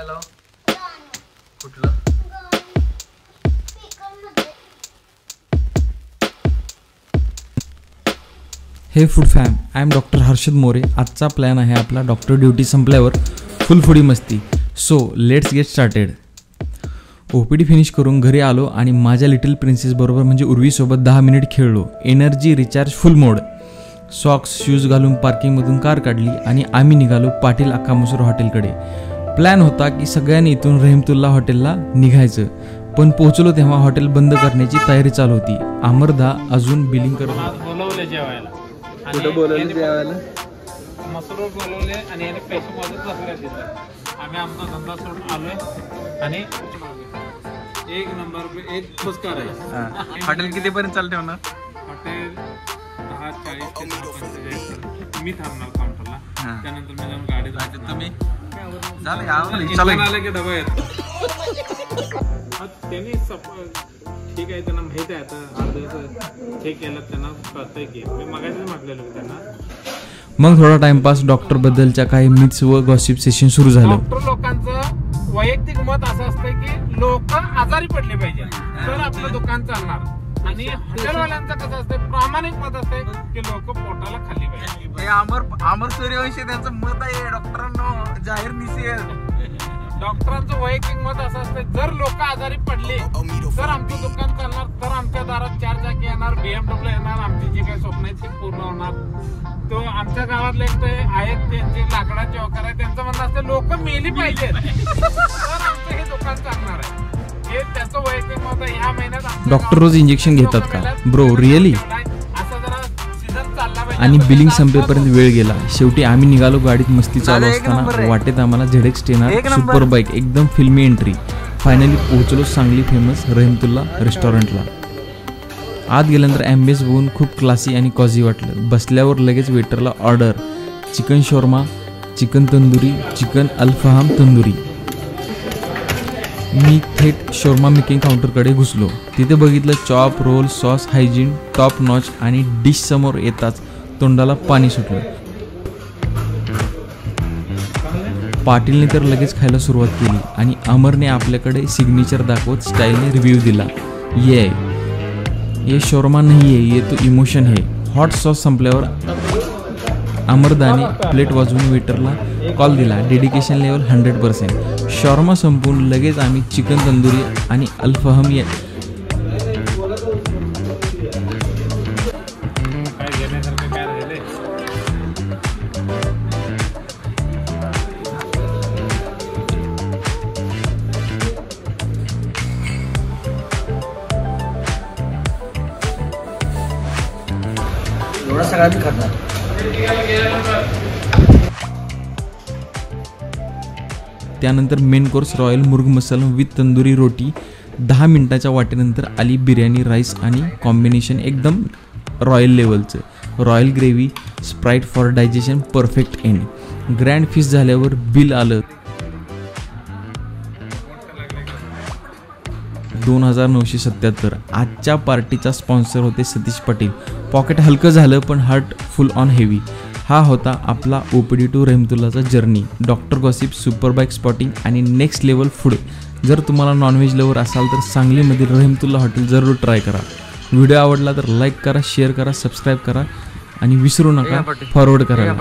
काय लाव कुठलं हे food फॅम, I am doctor Harshad More. आजचा प्लॅन आहे आपला डॉक्टर ड्युटी संपल्यावर फुल फुडी मस्ती. So let's get started. OPD finish करून घरी आलो आणि माझ्या लिटिल प्रिन्सेस बरोबर म्हणजे उर्वीसोबत 10 मिनिट खेळलो. एनर्जी रिचार्ज फुल मोड. सॉक्स शूज घालून पार्किंगमधून कार काढली आणि आम्ही निघालो पाटील अक्का मसूर हॉटेलकडे. प्लॅन होता की सगळ्यांनी इथून रहिमतुल्ला हॉटेलला निघायचं, पण पोहोचलो तेव्हा हॉटेल बंद करण्याची तयारी चालू होती. अमरदा अजून बिलिंग करत बोलवले जेवायला. कुठं बोलवलं जेवायला? मसूर बोलवले आणि याने पैसे मोजत बसले तिथं. आम्ही आमचा धंदा सोडून आलोय आणि एक नंबर एक पुरस्कार आहे. हॉटेल कितीपर्यंत चालते होणार? हॉटेल 10:40 ते 10:45 मी थांबणार काउंटरला. त्यानंतर मी जाऊन गाडी जायचं. तुम्ही आले की डबा येतो. त्यांनी ठीक आहे, त्यांना माहित आहे आता अर्ध हे केलं, त्यांना कळतंय की मी मगाशीच म्हटलेलो त्यांना. मग थोडा टाइमपास डॉक्टर बद्दलच्या काही मिथ्स व गॉसिप सेशन सुरू झालं. डॉक्टर लोकांचं वैयक्तिक मत असं असतं की लोक आजारी पडले पाहिजे तर आपलं दुकान चालणार. आणि हॉटेलवाल्यांचं कसं असतं, प्रामाणिक मत असते की लोक पोटाला खाल्ली पाहिजे. अमर सूर्यवंशी त्यांचं मत आहे. डॉक्टरांनो जाहीर निषेध. डॉक्टरांचं वैयक्तिक मत असं असतं, जर लोक आजारी पडले तर आमचं दुकान चालणार, तर आमच्या दारात 4 चाकी येणार, BMW येणार, आमची जी काही स्वप्न आहेत ती पूर्ण होणार. तो आमच्या गावातले आहेत त्यांचे लाकडाचे वकार आहे, त्यांचं म्हणणं असतं लोक मेली पाहिजे तर आमचं हे दुकान चालणार आहे. हे त्याचं वैयक्तिक मत आहे. ह्या महिन्यात डॉक्टर रोज इंजेक्शन घेतात का ब्रो? रिअली? असं जरा सीझन चालला पाहिजे. आणि बिलिंग संपेपर्यंत वेळ गेला. शेवटी आम्ही निघालो. गाडीत मस्ती चालू असताना वाटेत आम्हाला ZX येणार सुपर बाईक, एकदम फिल्मी एंट्री. फायनली पोहोचलो सांगली फेमस रहिमतुल्ला रेस्टॉरंटला. आत गेल्यानंतर ॲम्बियन्स बघून खूप क्लासी आणि कॉझी वाटलं. बसल्यावर लगेच वेटरला ऑर्डर चिकन शोरमा, चिकन तंदुरी, चिकन अल्फहाम तंदुरी. मी थेट शोरमा मेकिंग काउंटरकडे घुसलो. तिथे बघितलं chop, roll, sauce, hygiene top notch. आणि डिश समोर येताच तोंडाला पाणी सुटलं. पाटीलने तर लगेच खायला सुरुवात केली आणि अमरने आपल्याकडे सिग्नेचर दाखवत स्टाईलने रिव्ह्यू दिला. ये शोरमा नाही आहे, ये तो इमोशन है. हॉट सॉस संपल्यावर अमरदाने प्लेट वाजवून वेटरला कॉल दिला. Dedication level 100%. शॉर्मा संपून लगेच आम्ही चिकन तंदुरी आणि अल्फहम एवढा सगळ्यांनी खातात. त्यानंतर मेन कोर्स रॉयल मुर्ग मसाला विथ तंदुरी रोटी. 10 मिनिटाच्या वाटेनंतर आली बिर्याणी राईस आणि कॉम्बिनेशन एकदम रॉयल लेवलचं. Royal gravy, Sprite for digestion, perfect end. Grand fish झाल्यावर बिल आलं 2977. आजच्या पार्टीचा स्पॉन्सर होते सतीश पाटील. पॉकेट हलकं झालं पण हार्ट फुल ऑन हेवी. हा होता आपला OPD टू रहिमतुल्लाचा journey. Doctor gossip, super bike spotting आणि नेक्स्ट लेवल फूड. जर तुम्हाला नॉनव्हेज लवर असाल तर सांगलीमधील रहिमतुल्ला हॉटेल जरूर ट्राय करा. व्हिडिओ आवडला तर लाईक करा, शेअर करा, सबस्क्राईब करा आणि विसरू नका फॉरवर्ड करा.